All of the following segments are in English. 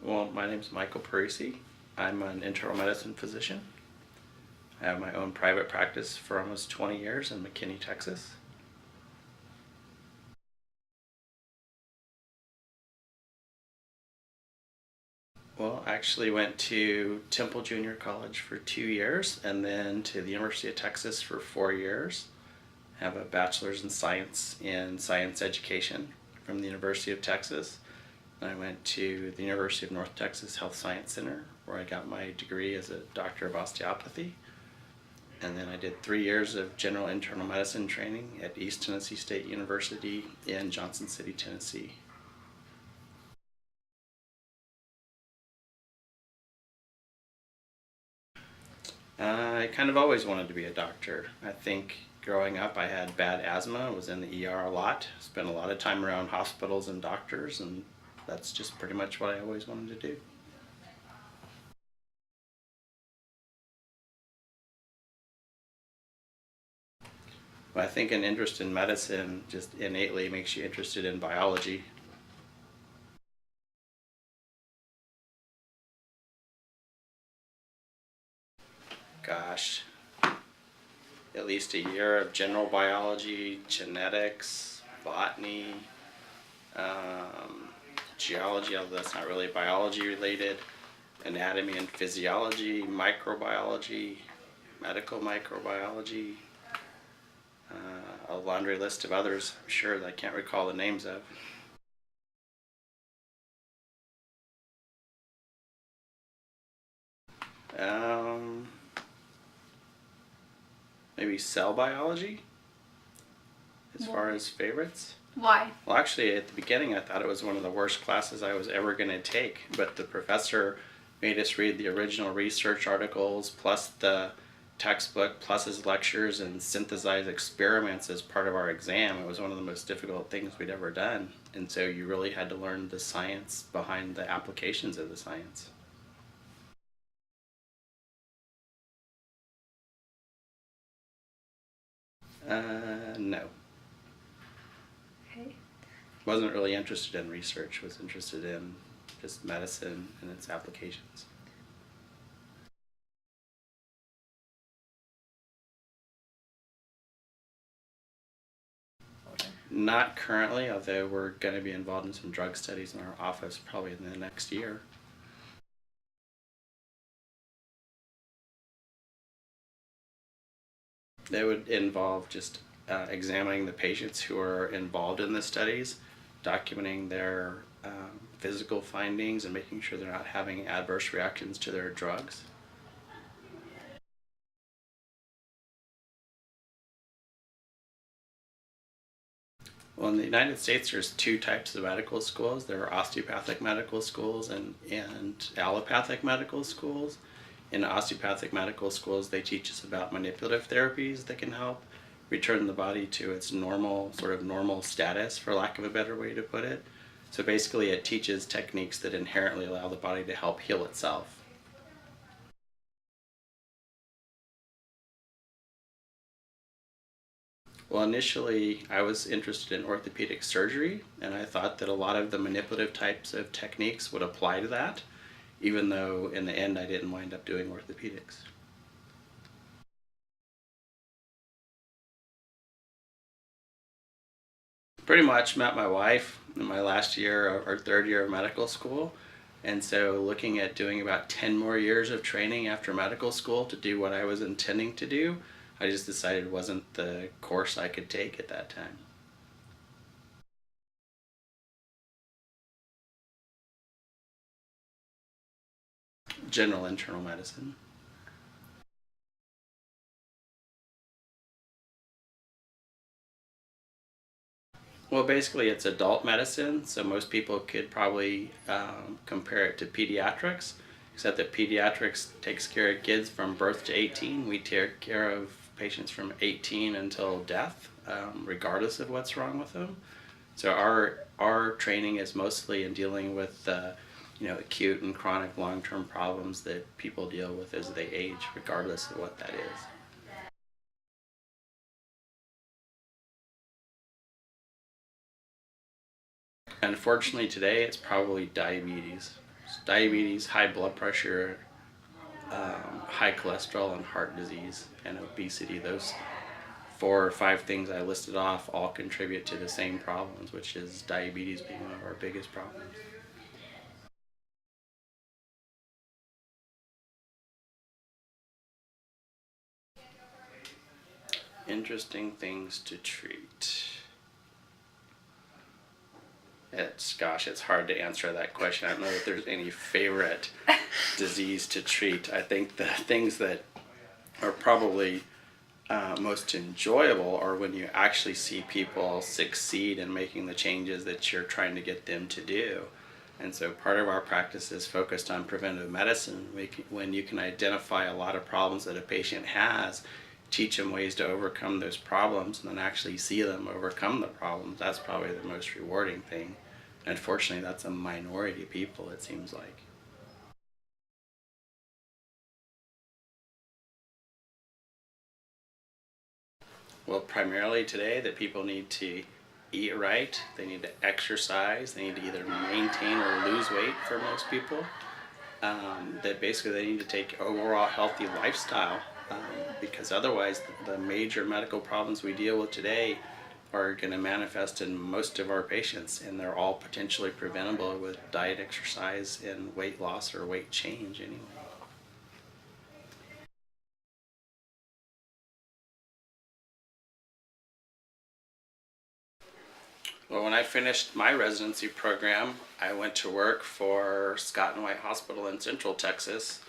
Well, my name is J Parisi. I'm an internal medicine physician. I have my own private practice for almost 20 years in McKinney, Texas. Well, I actually went to Temple Junior College for 2 years and then to the University of Texas for 4 years. I have a bachelor's in science education from the University of Texas. I went to the University of North Texas Health Science Center where I got my degree as a doctor of osteopathy. And then I did 3 years of general internal medicine training at East Tennessee State University in Johnson City, Tennessee. I kind of always wanted to be a doctor. I think growing up I had bad asthma, was in the ER a lot, spent a lot of time around hospitals and doctors, and that's just pretty much what I always wanted to do. Well, I think an interest in medicine just innately makes you interested in biology. Gosh, at least a year of general biology, genetics, botany, geology, although that's not really biology related, anatomy and physiology, microbiology, medical microbiology, a laundry list of others, I'm sure, that I can't recall the names of. Um, Maybe cell biology as far as favorites. Why? Well, actually, at the beginning, I thought it was one of the worst classes I was ever going to take, but the professor made us read the original research articles, plus the textbook, plus his lectures, and synthesize experiments as part of our exam. It was one of the most difficult things we'd ever done, and so you really had to learn the science behind the applications of the science. No. Okay. Wasn't really interested in research, was interested in just medicine and its applications. Not currently, although we're going to be involved in some drug studies in our office probably in the next year. They would involve just examining the patients who are involved in the studies, documenting their physical findings, and making sure they're not having adverse reactions to their drugs. Well, in the United States, there's two types of medical schools. There are osteopathic medical schools and allopathic medical schools. In osteopathic medical schools, they teach us about manipulative therapies that can help return the body to its normal status, for lack of a better way to put it. So basically, it teaches techniques that inherently allow the body to help heal itself. Well, initially, I was interested in orthopedic surgery, and I thought that a lot of the manipulative types of techniques would apply to that, even though in the end I didn't wind up doing orthopedics. Pretty much met my wife in my last year or third year of medical school, and so looking at doing about 10 more years of training after medical school to do what I was intending to do, I just decided it wasn't the course I could take at that time. General internal medicine. Well, basically, it's adult medicine, so most people could probably compare it to pediatrics, except that pediatrics takes care of kids from birth to 18. We take care of patients from 18 until death, regardless of what's wrong with them. So our training is mostly in dealing with acute and chronic long-term problems that people deal with as they age, regardless of what that is. Unfortunately, today it's probably diabetes. diabetes, high blood pressure, high cholesterol, and heart disease and obesity. Those 4 or 5 things I listed off all contribute to the same problems, which is diabetes being one of our biggest problems. Interesting things to treat. It's hard to answer that question. I don't know if there's any favorite disease to treat. I think the things that are probably most enjoyable are when you actually see people succeed in making the changes that you're trying to get them to do. And so part of our practice is focused on preventive medicine. When you can identify a lot of problems that a patient has, teach them ways to overcome those problems, and then actually see them overcome the problems, that's probably the most rewarding thing. Unfortunately, that's a minority of people, it seems like. Well, primarily today, that people need to eat right, they need to exercise, they need to either maintain or lose weight for most people. That basically they need to take overall healthy lifestyle, because otherwise the major medical problems we deal with today are going to manifest in most of our patients, and they're all potentially preventable with diet, exercise, and weight loss or weight change anyway. Well, when I finished my residency program, I went to work for Scott and White Hospital in Central Texas,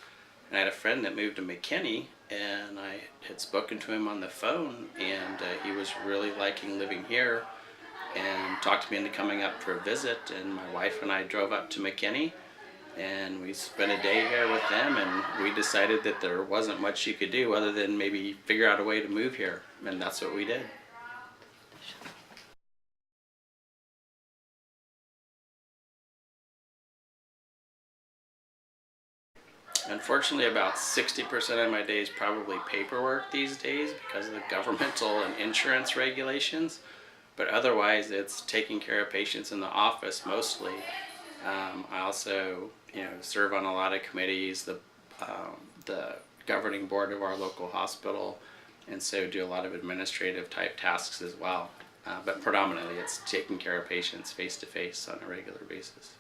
and I had a friend that moved to McKinney, and I had spoken to him on the phone, and he was really liking living here, and talked me into coming up for a visit, and my wife and I drove up to McKinney, and we spent a day here with them, and we decided that there wasn't much you could do other than maybe figure out a way to move here, and that's what we did. Unfortunately, about 60% of my day is probably paperwork these days because of the governmental and insurance regulations. But otherwise, it's taking care of patients in the office mostly. I also, serve on a lot of committees, the governing board of our local hospital, and so do a lot of administrative type tasks as well. But predominantly, it's taking care of patients face to face on a regular basis.